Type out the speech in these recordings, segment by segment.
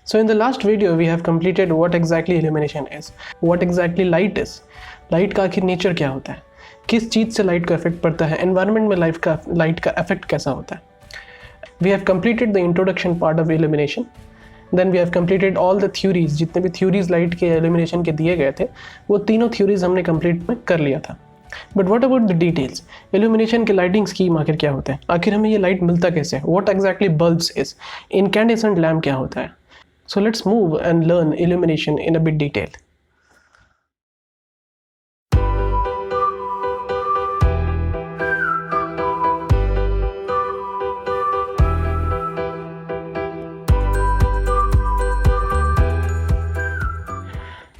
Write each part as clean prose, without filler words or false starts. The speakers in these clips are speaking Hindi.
So in the last video we have completed what exactly illumination is, what exactly light is, light का आखिर नेचर क्या होता है, किस चीज़ से लाइट का इफेक्ट पड़ता है, एनवायरनमेंट में लाइट का इफेक्ट कैसा होता है. We have completed the introduction part of illumination. Then we have completed all the theories, जितने भी theories लाइट के illumination के दिए गए थे वो तीनों theories हमने complete में कर लिया था. But what about the details? Illumination के lighting scheme आखिर क्या होते हैं, आखिर हमें ये लाइट मिलता कैसे है, what exactly bulbs is, incandescent lamp क्या होता है. So let's move and learn illumination in a bit detail.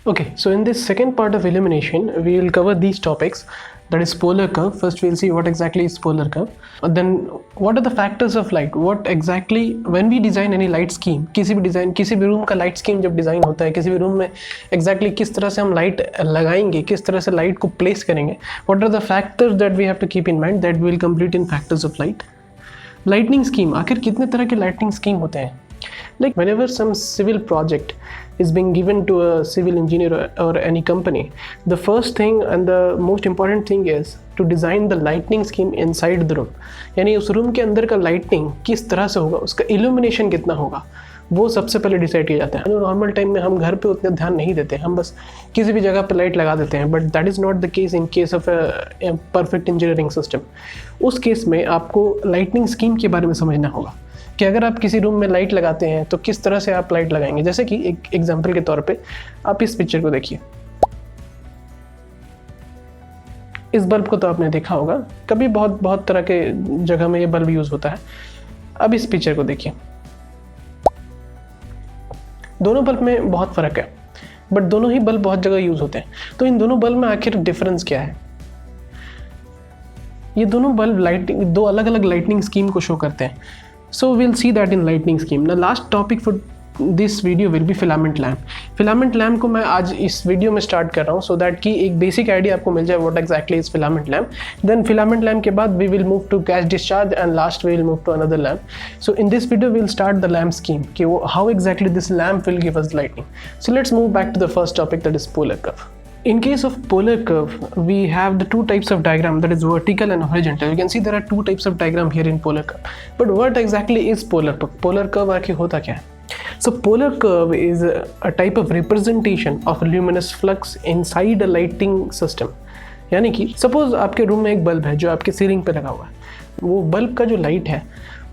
Okay, so in this second part of illumination, we will cover these topics. That is polar curve. First, we'll see what exactly is polar curve. Then, what are the factors of light? What exactly, when we design any light scheme, किसी भी रूम का लाइट स्कीम जब डिज़ाइन होता है, किसी भी रूम में exactly किस तरह से हम लाइट लगाएंगे, किस तरह से लाइट को प्लेस करेंगे, what are the factors that we have to keep in mind that we will complete in factors of light. Lightning scheme, आखिर कितने तरह के lightning scheme होते हैं? Like whenever some civil project is being given to a civil engineer or any company, the first thing and the most important thing is to design the lightning scheme inside the room. यानी उस रूम के अंदर का लाइटनिंग किस तरह से होगा, उसका इल्यूमिनेशन कितना होगा, वो सबसे पहले डिसाइड किया जाता है. नॉर्मल टाइम में हम घर पे उतना ध्यान नहीं देते, हम बस किसी भी जगह पे लाइट लगा देते हैं. But that is not the case in case of perfect engineering system. उस केस में आपको लाइटनिंग स्कीम के बारे में समझना होगा कि अगर आप किसी रूम में लाइट लगाते हैं तो किस तरह से आप लाइट लगाएंगे. जैसे कि एक एग्जांपल के तौर पे आप इस पिक्चर को देखिए. इस बल्ब को तो आपने देखा होगा, कभी बहुत तरह के जगह में ये बल्ब यूज़ होता है. अब इस पिक्चर को देखिए, दोनों बल्ब में बहुत फ़र्क है, बट दोनों ही बल्ब बहुत जगह यूज़ होते हैं. तो इन दोनों बल्ब में आखिर डिफरेंस क्या है? ये दोनों बल्ब लाइटिंग, दो अलग अलग लाइटनिंग स्कीम को शो करते हैं. So we'll see that in lightning scheme. Now last topic for this video will be filament lamp. Filament lamp को मैं आज इस वीडियो में स्टार्ट कर रहा हूँ so that कि एक बेसिक आइडिया आपको मिल जाए what exactly is filament lamp. Then filament lamp के बाद we will move to gas discharge and last we will move to another lamp. So in this video we'll start the lamp scheme कि how exactly this lamp will give us lighting. So let's move back to the first topic, that is polar curve. In case of polar curve, we have the two types of diagram, that is vertical and horizontal. You can see there are two types of diagram here in polar curve. But what exactly is polar curve? Polar curve आखिर होता क्या है? So polar curve is a type of representation of luminous flux inside a lighting system. यानी कि suppose आपके रूम में एक बल्ब है जो आपके सीलिंग पे लगा हुआ है. वो बल्ब का जो लाइट है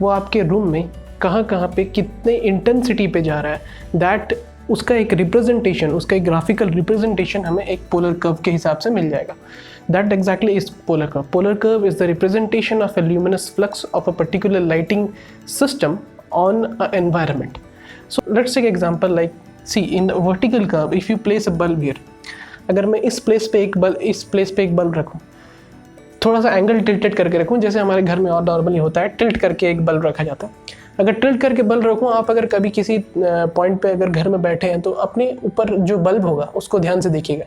वो आपके रूम में कहाँ पे कितने इंटेंसिटी पे जा रहा है, दैट उसका एक रिप्रेजेंटेशन, उसका एक ग्राफिकल रिप्रेजेंटेशन हमें एक पोलर कर्व के हिसाब से मिल जाएगा. That exactly is polar curve. Polar curve is the representation of a luminous flux of a particular lighting system on a environment. So let's take example like see in vertical curve if you place a bulb here. अगर मैं इस प्लेस पे एक बल्ब रखूँ, थोड़ा सा एंगल टिल्टेड करके रखूँ, जैसे हमारे घर में और नॉर्मली होता है टिल्ट करके एक बल्ब रखा जाता है. अगर टिल्ट करके बल्ब रखूँ, आप अगर कभी किसी पॉइंट पे अगर घर में बैठे हैं तो अपने ऊपर जो बल्ब होगा उसको ध्यान से देखिएगा.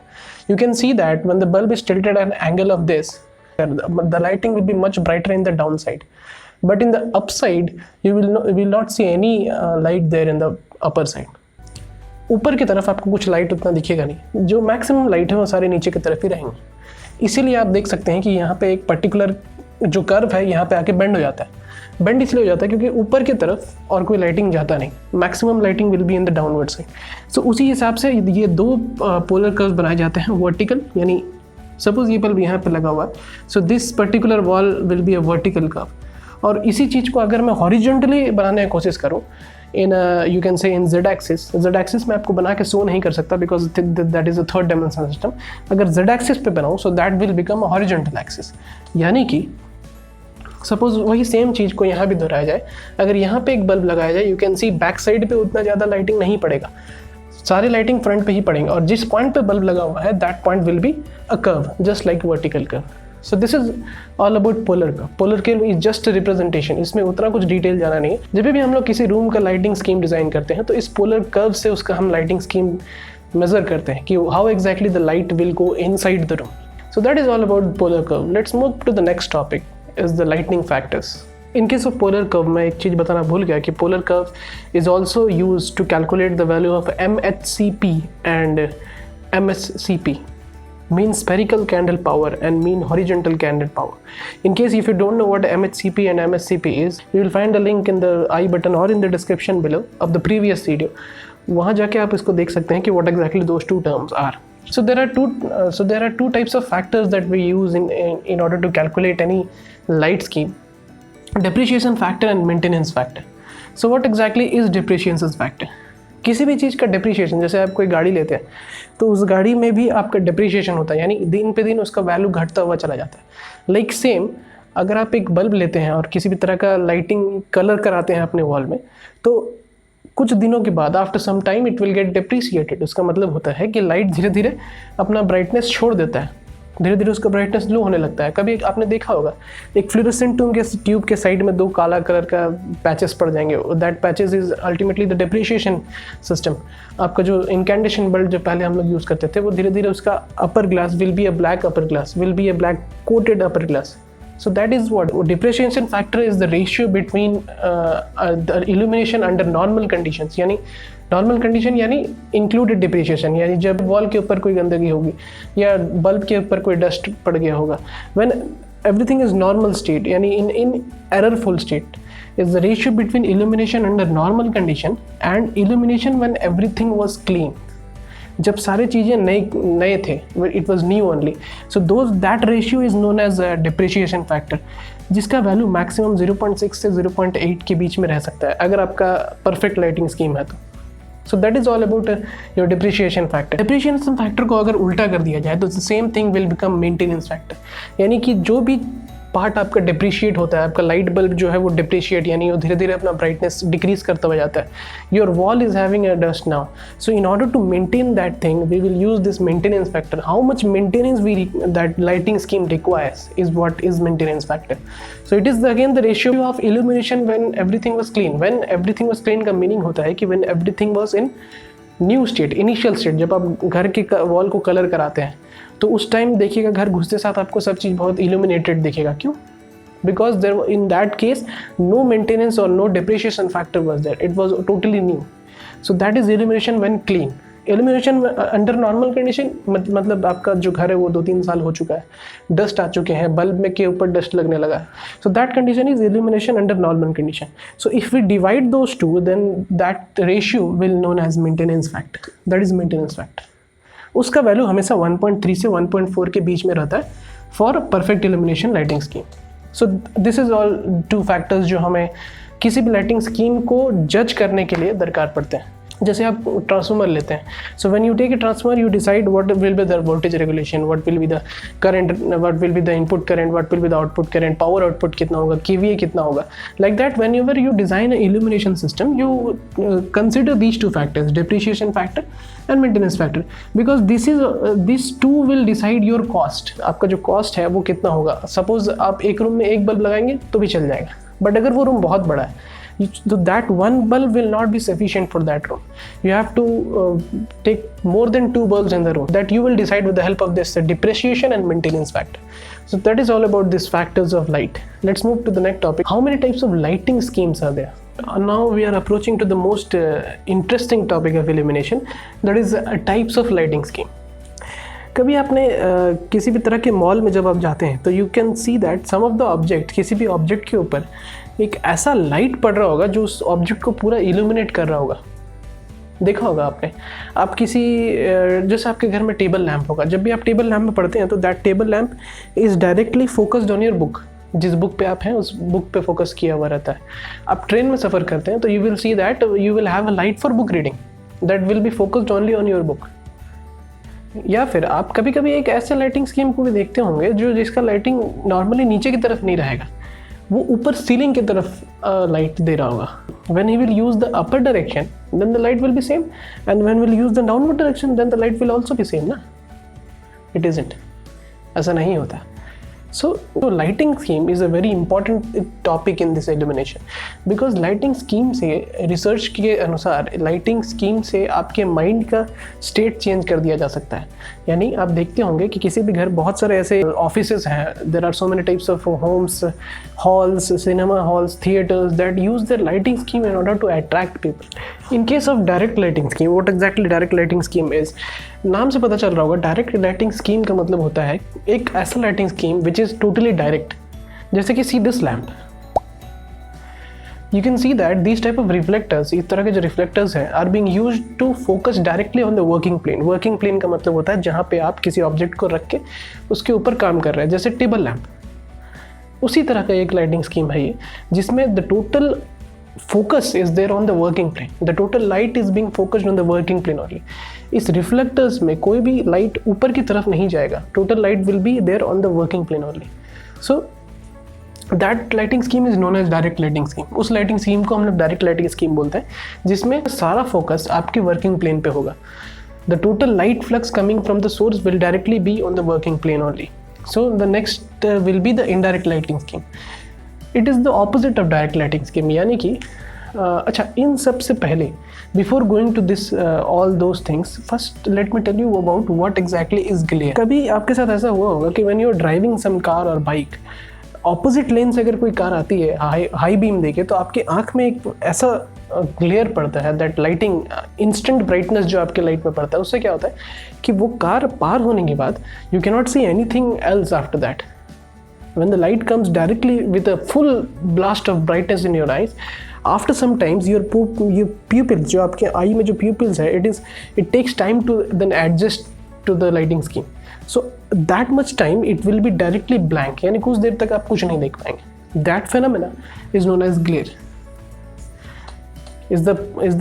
You can see that when the bulb is tilted at an angle of this, the lighting will be much brighter in the down side, but in the up side you will not see any light there in the upper side. ऊपर की तरफ आपको कुछ लाइट उतना दिखेगा नहीं, जो मैक्सिमम लाइट है वो सारे नीचे की तरफ ही रहेंगे. इसीलिए आप देख सकते हैं कि यहाँ पे एक पर्टिकुलर जो कर्व है यहाँ पे आके बेंड हो जाता है. बेंड इसलिए हो जाता है क्योंकि ऊपर की तरफ और कोई लाइटिंग जाता नहीं, maximum lighting will be in the downward side. So उसी हिसाब से ये दो पोलर कर्व्स बनाए जाते हैं. वर्टिकल यानी सपोज ये बल्ब यहाँ पे लगा हुआ है, so this particular wall will be a vertical curve. और इसी चीज़ को अगर मैं हॉरिजॉन्टली बनाने की कोशिश करूँ इन यू कैन से इन जेड एक्सिस में आपको बना के शो नहीं कर सकता because that is a third dimensional system. अगर जेड एक्सिस पे बनाऊँ so that will become a horizontal axis. यानी कि सपोज वही सेम चीज़ को यहाँ भी दोहराया जाए, अगर यहाँ पे एक बल्ब लगाया जाए, you can C back side पे उतना ज़्यादा लाइटिंग नहीं पड़ेगा, सारी लाइटिंग फ्रंट पे ही पड़ेंगे. और जिस पॉइंट पे बल्ब लगा हुआ है that point will be a curve just like vertical curve. So this is all about polar curve. Polar curve is just representation, इसमें उतना कुछ डिटेल जाना नहीं है. जब भी हम लोग किसी रूम का लाइटिंग स्कीम डिज़ाइन करते हैं तो इस पोलर कर्व से उसका हम लाइटिंग स्कीम मेजर करते हैं कि how exactly the light will go inside the room. So that is all about polar curve. Let's move to the next topic is the lightning factors. In case of polar curve मैं एक चीज़ बताना भूल गया कि polar curve is also use to calculate the value of MHCP and MSCP, mean spherical candle power and mean horizontal candle power. In case if you don't know what MHCP and MSCP is, you will find a link in the I button or in the description below of the previous video. वहाँ जाके आप इसको देख सकते हैं कि what exactly those two terms are. So there are two types of factors that we use in order to calculate any light scheme: depreciation factor and maintenance factor. So what exactly is depreciation factor? किसी भी चीज़ का डिप्रिशिएशन, जैसे आप कोई गाड़ी लेते हैं तो उस गाड़ी में भी आपका डिप्रिशिएशन होता है, यानी दिन पे दिन उसका वैल्यू घटता हुआ चला जाता है। लाइक सेम, अगर आप एक बल्ब लेते हैं और किसी भी तरह का लाइटिंग कलर कराते हैं अपने वॉल में, तो कुछ दिनों के बाद after some time it will get depreciated. उसका मतलब होता है कि लाइट धीरे धीरे अपना ब्राइटनेस छोड़ देता है, धीरे धीरे उसका ब्राइटनेस लो होने लगता है। कभी आपने देखा होगा एक फ्लोरेसेंट ट्यूब के साइड में 2 काला कलर का पैचेस पड़ जाएंगे, that patches is ultimately the depreciation system. आपका जो इनकैंडेशन बल्ब जो पहले हम लोग यूज़ करते थे, वो धीरे धीरे उसका upper glass will be a black upper glass, will be a black coated upper glass. So that is what depreciation factor is, the ratio between the illumination under normal conditions, यानी नॉर्मल कंडीशन यानी इंक्लूडेड डिप्रिशिएशन, यानी जब वॉल के ऊपर कोई गंदगी होगी या बल्ब के ऊपर कोई डस्ट पड़ गया होगा, when everything is normal state, यानी इन एररफुल state is the ratio between illumination under normal condition and illumination when everything was clean. जब सारे चीज़ें नए थे, it was new only, so that ratio is known as depreciation factor, जिसका वैल्यू मैक्सिमम 0.6 से 0.8 के बीच में रह सकता है अगर आपका परफेक्ट लाइटिंग स्कीम है तो। सो that is all about your depreciation factor. Depreciation factor को अगर उल्टा कर दिया जाए तो same thing will become maintenance factor, यानी कि जो भी पार्ट आपका डिप्रिशिएट होता है, आपका लाइट बल्ब जो है वो डिप्रिशिएट यानी वो धीरे धीरे अपना ब्राइटनेस डिक्रीज करता हुआ जाता है। Your wall is having a dust now, so in order to maintain that thing we will use this maintenance factor. How much maintenance that lighting scheme requires is what is maintenance factor. So it is again the ratio of illumination when everything was clean. When everything was clean का मीनिंग होता है कि when everything was in new state, initial state. जब आप घर के वॉल को कलर कराते हैं तो उस टाइम देखिएगा घर घुसते साथ आपको सब चीज़ बहुत इल्यूमिनेटेड दिखेगा। क्यों? Because there in that case no maintenance or no depreciation factor was there, it was totally new. So that is illumination when clean. Illumination under normal condition मतलब आपका जो घर है वो 2-3 साल हो चुका है, डस्ट आ चुके हैं, बल्ब में के ऊपर डस्ट लगने लगा है, so that condition is illumination under normal condition. So if we divide those two, then that ratio will known as maintenance factor. That is maintenance factor. उसका वैल्यू हमेशा 1.3 से 1.4 के बीच में रहता है for perfect illumination lighting scheme. So this is all 2 factors जो हमें किसी भी लाइटिंग स्कीम को जज करने के लिए दरकार पड़ते हैं। जैसे आप ट्रांसफार्मर लेते हैं, so when you take a transformer you decide what will be the voltage regulation, what will be the current, what will be the input current, what will be the output current, power output कितना होगा, केवीए कितना होगा। Like that whenever you design a illumination system you consider these 2 factors, depreciation factor and maintenance factor, because this 2 will decide your cost. आपका जो कॉस्ट है वो कितना होगा। सपोज आप एक रूम में एक बल्ब लगाएंगे तो भी चल जाएगा, बट अगर वो रूम बहुत बड़ा है so that one bulb will not be sufficient for that room. You have to take more than 2 bulbs in the room, that you will decide with the help of this depreciation and maintenance factor. So that is all about these factors of light. Let's move to the next topic. How many types of lighting schemes are there? Now we are approaching to the most interesting topic of illumination, that is types of lighting scheme. कभी आपने किसी भी तरह के मॉल में जब आप जाते हैं तो you can see that some of the object, किसी भी ऑब्जेक्ट के ऊपर एक ऐसा लाइट पड़ रहा होगा जो उस ऑब्जेक्ट को पूरा इल्यूमिनेट कर रहा होगा। देखा होगा आपने। आप किसी जैसे आपके घर में टेबल लैंप होगा, जब भी आप टेबल लैंप में पढ़ते हैं तो that table lamp is directly focused on your book. जिस बुक पे आप हैं उस बुक पे फोकस किया हुआ रहता है। आप ट्रेन में सफ़र करते हैं तो you will see that you will have a light for book reading that will be focused only on your book. या फिर आप कभी कभी एक ऐसे लाइटिंग स्कीम को भी देखते होंगे जिसका लाइटिंग नॉर्मली नीचे की तरफ नहीं रहेगा, वो ऊपर सीलिंग की तरफ लाइट दे रहा होगा। When he will use the upper direction then the light will be same, and when will use the downward direction then the light will also be same ना। इट इजंट, ऐसा नहीं होता। So lighting scheme is a very important topic in this illumination because lighting scheme से रिसर्च के अनुसार लाइटिंग स्कीम से आपके माइंड का स्टेट चेंज कर दिया जा सकता है। यानी आप देखते होंगे कि किसी भी घर बहुत सारे ऐसे ऑफिसेज हैं, there are so many types of homes, halls, cinema halls, theatres that use their lighting scheme in order to attract people. In case of direct lighting scheme, what exactly direct lighting scheme is, नाम से पता चल रहा होगा डायरेक्ट लाइटिंग स्कीम का मतलब होता है एक ऐसा lighting scheme which is totally direct. जैसे कि see this lamp, you can see that these type of reflectors, इस तरह के जो रिफ्लेक्टर्स हैं are being used to focus directly on the working plane. Working plane का मतलब होता है जहाँ पे आप किसी ऑब्जेक्ट को रख के उसके ऊपर काम कर रहे हैं, जैसे टेबल लैम्प। उसी तरह का एक लाइटिंग स्कीम है ये, जिसमें the total focus is there on the working plane, the total light is being focused on the working plane only। इस रिफ्लेक्टर्स में कोई भी लाइट ऊपर की तरफ नहीं जाएगा, total light will be there on the working plane only. So that lighting scheme is known as direct lighting scheme. उस लाइटिंग स्कीम को हम लोग डायरेक्ट लाइटिंग स्कीम बोलते हैं, जिसमें सारा फोकस आपके वर्किंग प्लेन पे होगा। The total light flux coming from the source will directly be on the working plane only. So the next will be the indirect lighting scheme. It is the opposite of direct lighting scheme. यानी कि अच्छा, इन सब से पहले before going to this all those things, first let me tell you about what exactly is glare. कभी आपके साथ ऐसा हुआ होगा कि when you are driving some car और बाइक, ऑपोजिट लेन से अगर कोई कार आती है हाई बीम देके, तो आपके आँख में एक ऐसा ग्लेयर पड़ता है, दैट लाइटिंग इंस्टेंट ब्राइटनेस जो आपके लाइट में पड़ता है, उससे क्या होता है कि वो कार पार होने के बाद you can not see anything else after that. When the light comes directly with a full blast of brightness in your eyes, after some times your pupils, जो आपके आई में जो pupils है, it takes time to then adjust to the lighting scheme. So that much time it will be directly blank, यानी कुछ देर तक आप कुछ नहीं देख पाएंगे। That phenomena is known as glare. Is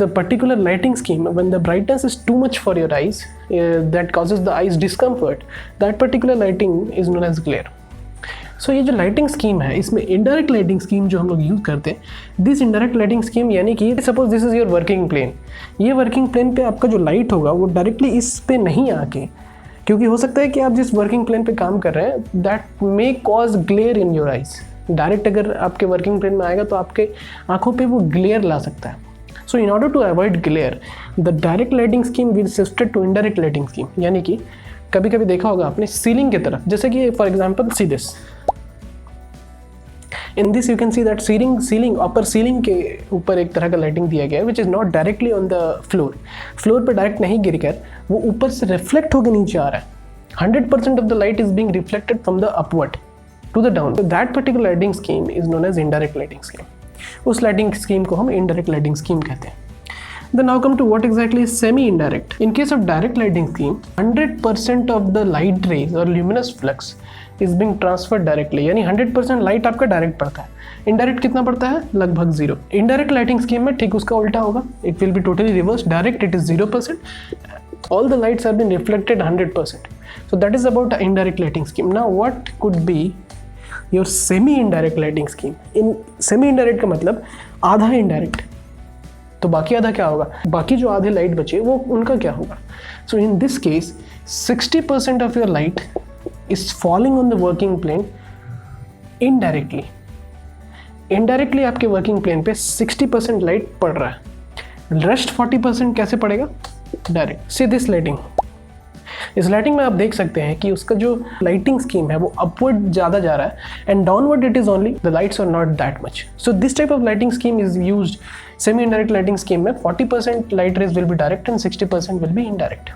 the particular lighting scheme when the brightness is too much for your eyes, that causes the eyes discomfort. That particular lighting is known as glare. सो ये जो लाइटिंग स्कीम है, इसमें इनडायरेक्ट लाइटिंग स्कीम जो हम लोग यूज़ करते हैं, दिस इनडायरेक्ट लाइटिंग स्कीम, यानी कि suppose this is your working plane. ये वर्किंग प्लेन पे आपका जो लाइट होगा वो डायरेक्टली इस पे नहीं आके, क्योंकि हो सकता है कि आप जिस वर्किंग प्लेन पे काम कर रहे हैं that may cause glare in your eyes. Direct अगर आपके वर्किंग प्लेन में आएगा तो आपके आँखों पर वो ग्लेयर ला सकता है। So in order to avoid glare, the direct lighting scheme will shifted to indirect lighting scheme. यानी कि कभी कभी देखा होगा आपने सीलिंग की तरफ, जैसे कि for example see this, in this you can see that ceiling upper ceiling के ऊपर एक तरह का लाइटिंग दिया गया है which is not directly on the floor पर डायरेक्ट नहीं गिर कर वो ऊपर से रिफ्लेक्ट होकर नीचे आ रहा है। 100% of the light is being reflected from the upward to the down. That particular lighting scheme is known as indirect lighting scheme. उस लाइटिंग स्कीम को हम इनडायरेक्ट लाइटिंग स्कीम कहते हैं। Then now come to what exactly is semi-indirect. In case of direct lighting scheme, 100% of the light rays or luminous flux is being transferred directly. यानी 100% लाइट आपका डायरेक्ट पड़ता है। इनडायरेक्ट कितना पड़ता है? लगभग 0। इनडायरेक्ट लाइटिंग स्कीम में ठीक उसका उल्टा होगा, it will be totally reverse. Direct it is 0%, all the lights are been reflected 100%. So that is about the indirect lighting scheme. Now what could be your semi-indirect lighting scheme? In semi-indirect का मतलब आधा इनडायरेक्ट, तो बाकी आधा क्या होगा? बाकी जो आधे लाइट बचे वो उनका क्या होगा? So in this case 60% of your light is falling on the working plane indirectly. Indirectly आपके वर्किंग प्लेन पे 60% लाइट पड़ रहा है, रेस्ट 40% कैसे पड़ेगा? डायरेक्ट। सी दिस लाइटिंग, इस लाइटिंग में आप देख सकते हैं कि उसका जो लाइटिंग स्कीम है वो अपवर्ड ज़्यादा जा रहा है and downward it is only the lights are not that much. So this type of lighting scheme is used semi indirect lighting scheme में 40% light rays will be direct and 60% will be indirect.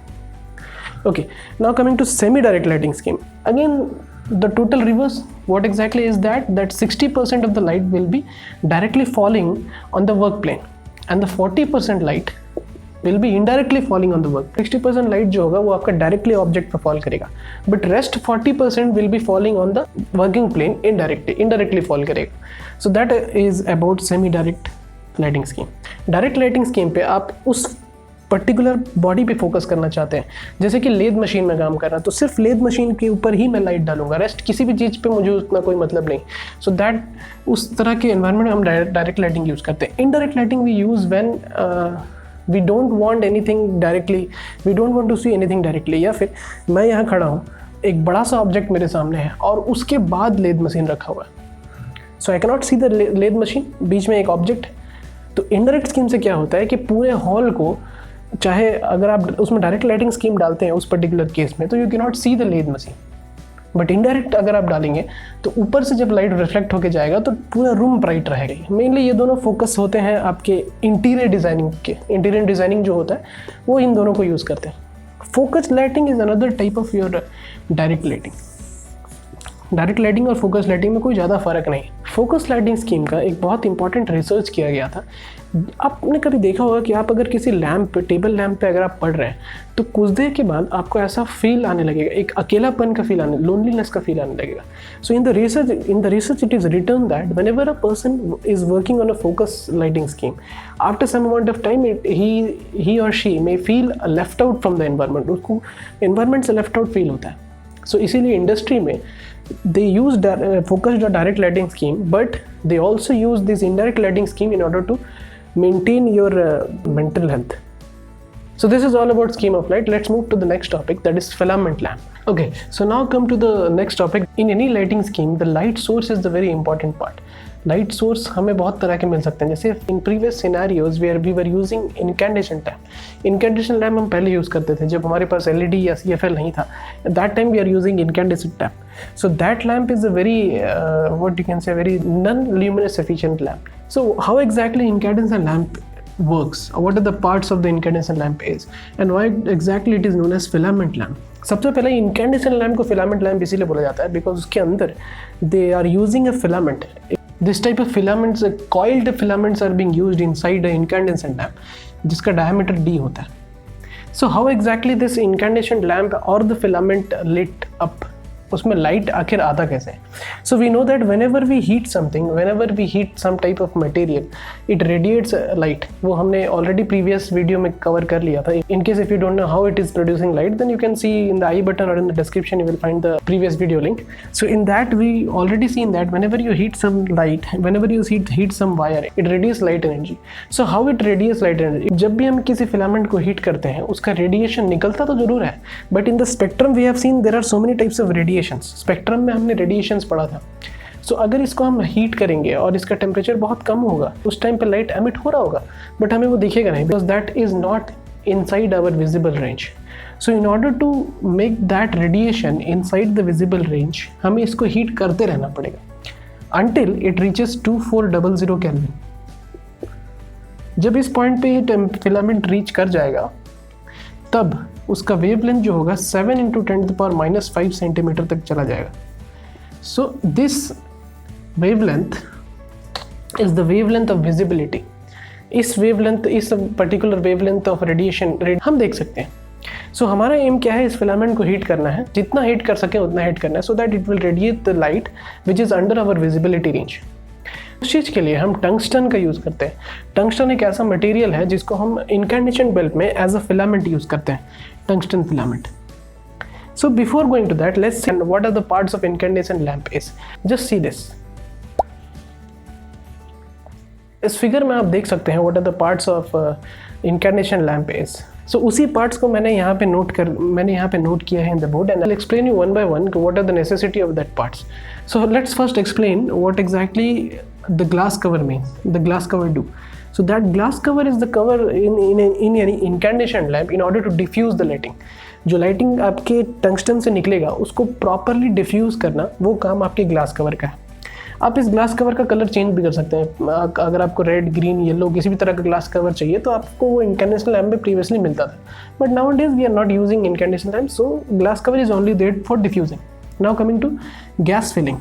Okay, now coming to semi-direct lighting scheme. Again, the total reverse. What exactly is that? That 60% of the light will be directly falling on the work plane, and the 40% light will be indirectly falling on the work. 60% light जो होगा वो आपका directly object पर fall करेगा, but rest 40% will be falling on the working plane indirectly fall करेगा. So that is about semi-direct lighting scheme. Direct lighting scheme पे आप उस पर्टिकुलर बॉडी पे फोकस करना चाहते हैं, जैसे कि लेद मशीन में काम कर रहा है तो सिर्फ लेद मशीन के ऊपर ही मैं लाइट डालूंगा, रेस्ट किसी भी चीज़ पे मुझे उतना कोई मतलब नहीं। सो दैट उस तरह के एनवायरनमेंट में हम डायरेक्ट लाइटिंग यूज़ करते हैं। Indirect lighting we use when we don't want anything directly, we don't want to see anything directly. या फिर मैं यहाँ खड़ा हूँ एक बड़ा सा ऑब्जेक्ट मेरे सामने है और उसके बाद लेद मशीन रखा हुआ है, so I cannot see the lathe machine, बीच में एक ऑब्जेक्ट है। तो इनडायरेक्ट स्कीम से क्या होता है कि पूरे हॉल को, चाहे अगर आप उसमें डायरेक्ट लाइटिंग स्कीम डालते हैं उस पर्टिकुलर केस में, तो you can not C the lathe machine. But indirect अगर आप डालेंगे तो ऊपर से जब लाइट रिफ्लेक्ट होके जाएगा तो पूरा रूम ब्राइट रहेगा। मेनली ये दोनों फोकस होते हैं आपके इंटीरियर डिज़ाइनिंग के। इंटीरियर डिज़ाइनिंग जो होता है वो इन दोनों को यूज़ करते हैं। Focus lighting is another type of your direct lighting. Direct lighting और फोकस लाइटिंग में कोई ज़्यादा फ़र्क नहीं। फोकस लाइटिंग स्कीम का एक बहुत इंपॉर्टेंट रिसर्च किया गया था। आपने कभी देखा होगा कि आप अगर किसी लैम्प पे, टेबल लैम्प पे अगर आप पढ़ रहे हैं तो कुछ देर के बाद आपको ऐसा फील आने लगेगा, एक अकेलापन का फील आने, लोनलीनेस का फील आने लगेगा। So in the research it is return that whenever a person is working on a focus lighting scheme, after some amount of time he or she may feel left out from the environment. उसको एनवायरनमेंट से लेफ्ट आउट फील होता है। सो इसीलिए इंडस्ट्री में they use focused or direct lighting scheme, but they also use this indirect lighting scheme in order to maintain your mental health. So this is all about scheme of light. Let's move to the next topic, that is filament lamp. Okay, so now come to the next topic. In any lighting scheme, the light source is the very important part. Light source हमें बहुत तरह के मिल सकते हैं, जैसे in previous scenarios where we were using incandescent lamp. Incandescent lamp हम पहले यूज़ करते थे जब हमारे पास LED या CFL नहीं था। That time we are using incandescent lamp. So that lamp is a very what you can say very non luminous efficient lamp. So how exactly incandescent lamp works, what are the parts of the incandescent lamp is, and why exactly it is known as filament lamp. सबसे पहले incandescent lamp को filament lamp इसीलिए बोला जाता है because उसके अंदर they are using a filament. This type of filaments, coiled filaments are being used inside an incandescent lamp जिसका diameter D होता है। So how exactly this incandescent lamp or the filament lit up, उसमें लाइट आखिर आता कैसे है? So we know that whenever we heat something, whenever we heat some type of material, it radiates light. वो हमने ऑलरेडी प्रीवियस वीडियो में कवर कर लिया था। In case if you don't know how it is producing light, then you can see in the i button और in the description you will find the previous video link. So in that we already seen that whenever you heat some light, whenever you heat some wire, it radiates light energy. So how it radiates light energy? जब भी हम किसी फिलामेंट को हीट करते हैं उसका रेडिएशन निकलता तो जरूर है, but in the spectrum we have seen there are so many types of radiations. Spectrum में हमने रेडिएशंस पढ़ा था। सो अगर इसको हम हीट करेंगे और इसका टेम्परेचर बहुत कम होगा, उस टाइम पे लाइट एमिट हो रहा होगा, बट हमें वो दिखेगा नहीं because that is not inside our visible range. So in order to make that radiation inside the visible range, हमें इसको हीट करते रहना पड़ेगा until it reaches 2400 केल्विन। जब इस पॉइंट पे ये फिलामेंट रीच कर जाएगा तब उसका वेवलेंथ जो होगा 7 × 10⁻⁵ सेंटीमीटर तक चला जाएगा। So this wavelength is the wavelength of visibility. इस वेवलेंथ, इस पर्टिकुलर वेवलेंथ ऑफ रेडिएशन हम देख सकते हैं। सो हमारा एम क्या है? इस फिलामेंट को हीट करना है, जितना हीट कर सके उतना हीट करना है, so that it will radiate the light which is under our visibility range. उस चीज़ के लिए हम टंगस्टन का यूज़ करते हैं। टंगस्टन एक ऐसा मटेरियल है जिसको हम इनकैंडेशन बल्ब में एज अ फिलामेंट यूज़ करते हैं, tungsten filament. So before going to that, let's see what are the parts of incandescent lamp is. Just see this. इस फिगर में आप देख सकते हैं what are the parts of incandescent lamp is. So उसी parts को मैंने यहाँ पे नोट किया है in the board, and I'll explain you one by one what are the necessity of that parts. So let's first explain what exactly the glass cover means. The glass cover do. So that glass cover is the cover in any incandescent lamp in order to diffuse the lighting. जो लाइटिंग आपके टंगस्टन से निकलेगा उसको प्रॉपरली डिफ्यूज़ करना, वो काम आपके ग्लास कवर का है। आप इस ग्लास कवर का कलर चेंज भी कर सकते हैं। अगर आपको रेड, ग्रीन, येलो किसी भी तरह का ग्लास कवर चाहिए तो आपको वो इनकैंडेशन लैम्प में प्रीवियसली मिलता था, but nowadays we are not using incandescent lamp, so glass cover is only there for diffusing. Now coming to gas filling.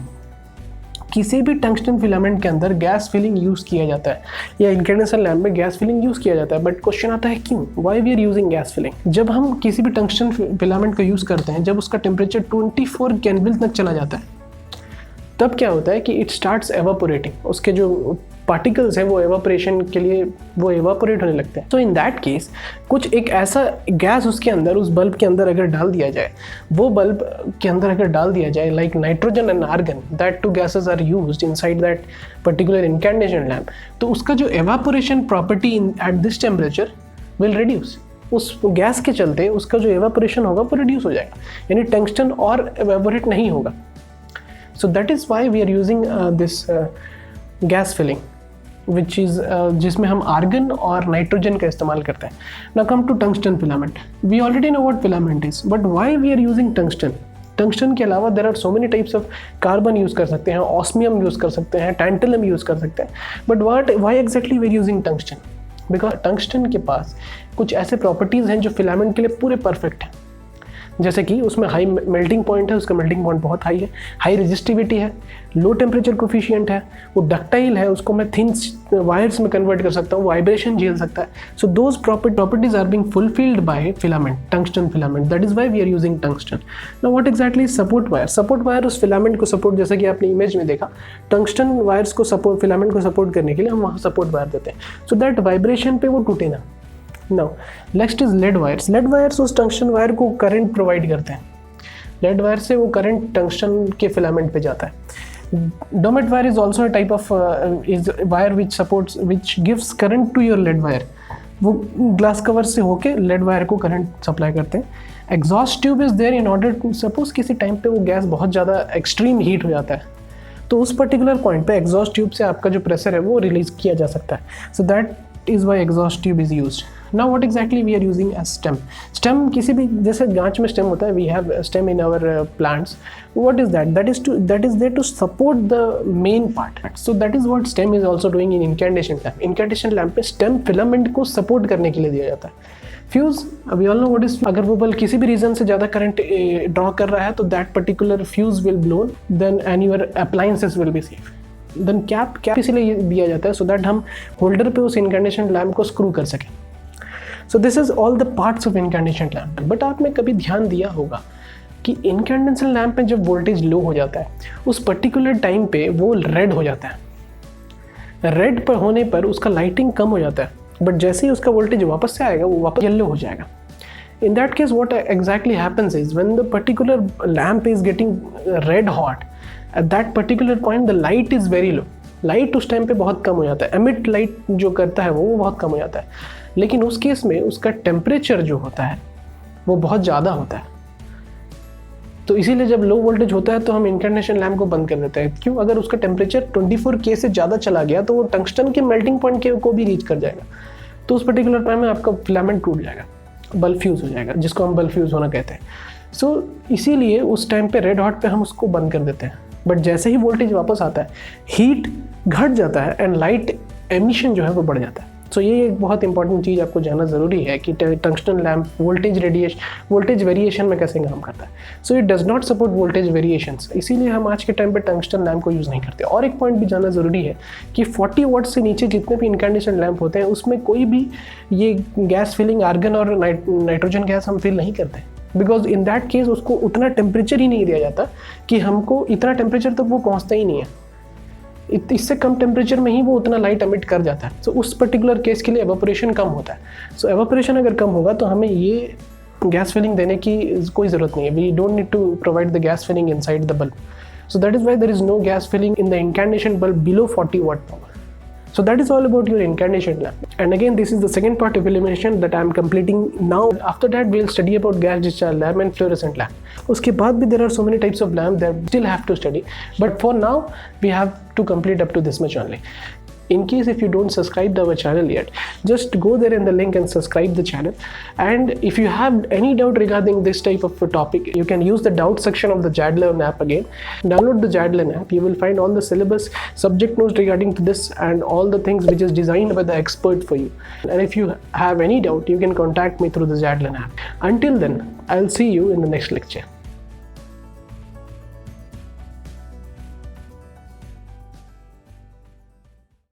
किसी भी टंगस्टन फिलामेंट के अंदर गैस फिलिंग यूज़ किया जाता है, या इनकैंडेशन लैम्प में गैस फिलिंग यूज़ किया जाता है, बट क्वेश्चन आता है क्यों? Why we are using gas filling? जब हम किसी भी टंगस्टन फिलामेंट को यूज़ करते हैं, जब उसका टेम्परेचर 24 केल्विन तक चला जाता है, तब क्या होता है कि इट स्टार्ट्स एवापोरेटिंग। उसके जो पार्टिकल्स हैं वो एवापोरेशन के लिए वो एवापोरेट होने लगते हैं। तो इन दैट केस कुछ एक ऐसा गैस उसके अंदर, उस बल्ब के अंदर अगर डाल दिया जाए, वो बल्ब के अंदर अगर डाल दिया जाए like nitrogen and argon, that two gases are used inside that particular incandescent lamp, तो उसका जो evaporation property at this temperature will reduce. उस गैस के चलते उसका जो एवापोरेशन होगा वो रिड्यूस हो जाएगा, यानी टंगस्टन और एवापोरेट नहीं होगा. So that is why we are using this gas filling which is जिसमें हम आर्गन और नाइट्रोजन का इस्तेमाल करते हैं. Now come to tungsten filament. We already know what filament is, but why we are using tungsten. Tungsten के अलावा there are so many types of carbon use कर सकते हैं, ऑस्मियम यूज़ कर सकते हैं, टैंटलम यूज़ कर सकते हैं. But why exactly we are using tungsten? Because tungsten के पास कुछ ऐसे प्रॉपर्टीज़ हैं जो फिलामेंट के लिए पूरे परफेक्ट हैं. जैसे कि उसमें हाई मेल्टिंग पॉइंट है, उसका मेल्टिंग पॉइंट बहुत हाई है, हाई रेजिस्टिविटी है, लो टेम्परेचर कोफिशिएंट है, वो डक्टाइल है, उसको मैं थिन वायर्स में कन्वर्ट कर सकता हूँ, वाइब्रेशन झेल सकता है. So those properties are being fulfilled by filament, tungsten filament. That is why we are using tungsten. Now what exactly is support wire? Support wire उस फिलामेंट को सपोर्ट, जैसे कि आपने इमेज में देखा, टंगस्टन वायर्स को सपोर्ट, फिलामेंट को सपोर्ट करने के लिए हम वहाँ सपोर्ट वायर देते हैं, सो दैट वाइब्रेशन पे वो टूटे ना. Now next is lead wires. Lead wires उस टंगस्टन वायर को करंट प्रोवाइड करते हैं. लेड वायर से वो करंट टंगस्टन के फिलामेंट पे जाता है. Dumet wire is also a type of is wire which supports, which gives current to your lead wire. वो ग्लास कवर से होके लेड वायर को करंट सप्लाई करते हैं. Exhaust tube is there in order to, suppose किसी टाइम पे वो गैस बहुत ज़्यादा एक्सट्रीम हीट हो जाता है, तो उस पर्टिकुलर पॉइंट पे एग्जॉस्ट ट्यूब से आपका जो प्रेशर है वो रिलीज किया जा सकता है. So that is Y exhaust tube is used. Now what exactly we are using as stem? Stem किसी भी, जैसे गांच में stem होता है, we have stem in our plants. What is that? That is there to support the main part. So that is what stem is also doing in incantation lamp. Incantation lamp पे stem filament को support करने के लिए दिया जाता है. Fuse, we all know what is. अगर वो बल्ब किसी भी रीजन से ज़्यादा करंट ड्रॉ कर रहा है तो that particular fuse will blow, then and your appliances will be safe. Then cap इसीलिए दिया जाता है so that हम होल्डर पे उस incantation lamp को स्क्रू कर सकें. So this is all the parts of incandescent lamp. But आपने कभी ध्यान दिया होगा कि इनकैंडेशन लैम्प में जब वोल्टेज लो हो जाता है उस पर्टिकुलर टाइम पे वो रेड हो जाता है. रेड पर होने पर उसका लाइटिंग कम हो जाता है, बट जैसे ही उसका वोल्टेज वापस से आएगा वो वापस येलो हो जाएगा. In that case what exactly happens is when the particular lamp is getting red hot, at that particular point the light is very low. Light उस टाइम पे बहुत कम हो जाता है, एमिट लाइट जो करता है वो बहुत कम हो जाता है. लेकिन उस केस में उसका टेम्परेचर जो होता है वो बहुत ज़्यादा होता है. तो इसीलिए जब लो वोल्टेज होता है तो हम इनकैंडेशन लैम्प को बंद कर देते हैं. क्यों? अगर उसका टेम्परेचर 24K से ज़्यादा चला गया तो वो टंगस्टन के मेल्टिंग पॉइंट को भी रीच कर जाएगा, तो उस पर्टिकुलर टाइम में आपका फिलामेंट टूट जाएगा, बल्ब फ्यूज़ हो जाएगा, जिसको हम बल्ब फ्यूज़ होना कहते हैं. सो इसीलिए उस टाइम पे रेड हॉट पे हम उसको बंद कर देते हैं. बट जैसे ही वोल्टेज वापस आता है हीट घट जाता है एंड लाइट एमिशन जो है वो बढ़ जाता है. सो ये एक बहुत इंपॉर्टेंट चीज़ आपको जानना ज़रूरी है कि टंगस्टन लैम्प वोल्टेज वेरिएशन में कैसे काम करता है. So it does not support voltage variations, इसीलिए हम आज के टाइम पे टंगस्टन लैम्प को यूज़ नहीं करते. और एक पॉइंट भी जानना ज़रूरी है कि 40 वाट से नीचे जितने भी इनकैंडेशन लैम्प होते हैं उसमें कोई भी ये गैस फिलिंग आर्गन और नाइट्रोजन गैस हम फिल नहीं करते, बिकॉज इन दैट केस उसको उतना टेम्परेचर ही नहीं दिया जाता कि हमको इतना टेम्परेचर तक वो पहुँचता ही नहीं है. इससे कम टेम्परेचर में ही वो उतना लाइट एमिट कर जाता है. सो उस पर्टिकुलर केस के लिए एवापोरेशन कम होता है. सो एवापोरेशन अगर कम होगा तो हमें ये गैस फिलिंग देने की कोई ज़रूरत नहीं है. We don't need to provide the gas filling inside the bulb. So that is why there is no gas filling in the incandescent bulb below 40 watt power. So that is all about your incantation lamp. And again, this is the second part of illumination that I am completing now. After that, we'll study about gas discharge lamp and fluorescent lamp. उसके बाद भी there are so many types of lamp that still have to study. But for now, we have to complete up to this much only. In case if you don't subscribe our channel yet, just go there in the link and subscribe the channel. And if you have any doubt regarding this type of a topic, you can use the doubt section of the JADLearn app again. Download the JADLearn app. You will find all the syllabus, subject notes regarding to this and all the things which is designed by the expert for you. And if you have any doubt, you can contact me through the JADLearn app. Until then, I'll see you in the next lecture.